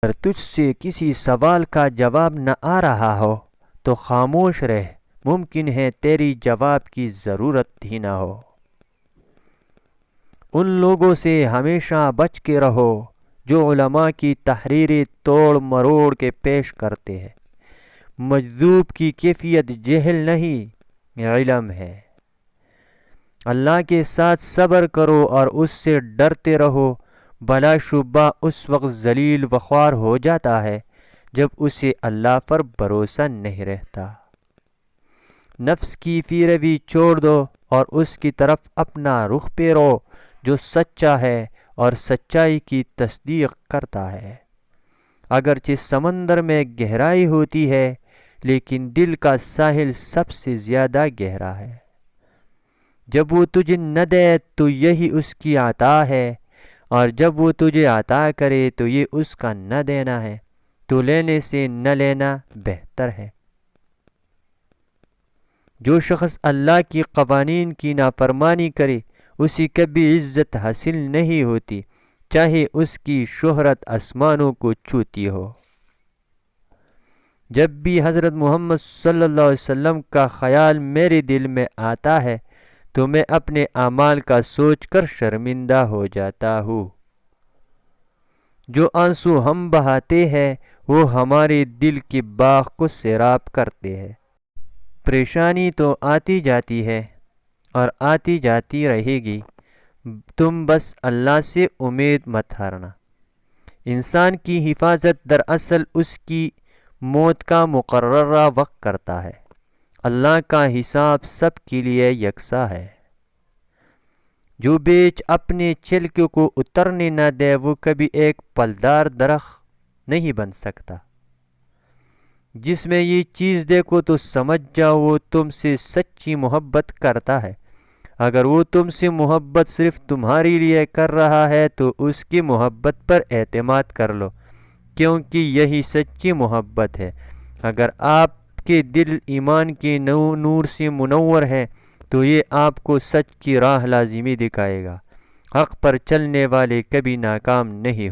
اگر تجھ سے کسی سوال کا جواب نہ آ رہا ہو تو خاموش رہ، ممکن ہے تیری جواب کی ضرورت ہی نہ ہو۔ ان لوگوں سے ہمیشہ بچ کے رہو جو علماء کی تحریریں توڑ مروڑ کے پیش کرتے ہیں۔ مجذوب کی کیفیت جہل نہیں، علم ہے۔ اللہ کے ساتھ صبر کرو اور اس سے ڈرتے رہو، بلا شبہ اس وقت ذلیل و خوار ہو جاتا ہے جب اسے اللہ پر بھروسہ نہیں رہتا۔ نفس کی پیروی چھوڑ دو اور اس کی طرف اپنا رخ پھیرو جو سچا ہے اور سچائی کی تصدیق کرتا ہے۔ اگرچہ سمندر میں گہرائی ہوتی ہے لیکن دل کا ساحل سب سے زیادہ گہرا ہے۔ جب وہ تجھے نہ دے تو یہی اس کی عطا ہے، اور جب وہ تجھے عطا کرے تو یہ اس کا نہ دینا ہے، تو لینے سے نہ لینا بہتر ہے۔ جو شخص اللہ کی قوانین کی نافرمانی کرے اسے کبھی عزت حاصل نہیں ہوتی، چاہے اس کی شہرت آسمانوں کو چھوتی ہو۔ جب بھی حضرت محمد صلی اللہ علیہ وسلم کا خیال میرے دل میں آتا ہے تو میں اپنے اعمال کا سوچ کر شرمندہ ہو جاتا ہوں۔ جو آنسو ہم بہاتے ہیں وہ ہمارے دل کے باغ کو سیراب کرتے ہیں۔ پریشانی تو آتی جاتی ہے اور آتی جاتی رہے گی، تم بس اللہ سے امید مت ہارنا۔ انسان کی حفاظت دراصل اس کی موت کا مقررہ وقت کرتا ہے۔ اللہ کا حساب سب کے لیے یکساں ہے۔ جو بیچ اپنے چھلکے کو اترنے نہ دے وہ کبھی ایک پھلدار درخت نہیں بن سکتا۔ جس میں یہ چیز دیکھو تو سمجھ جاؤ وہ تم سے سچی محبت کرتا ہے۔ اگر وہ تم سے محبت صرف تمہارے لیے کر رہا ہے تو اس کی محبت پر اعتماد کر لو، کیونکہ یہی سچی محبت ہے۔ اگر آپ کے دل ایمان کے نور سے منور ہے تو یہ آپ کو سچ کی راہ لازمی دکھائے گا۔ حق پر چلنے والے کبھی ناکام نہیں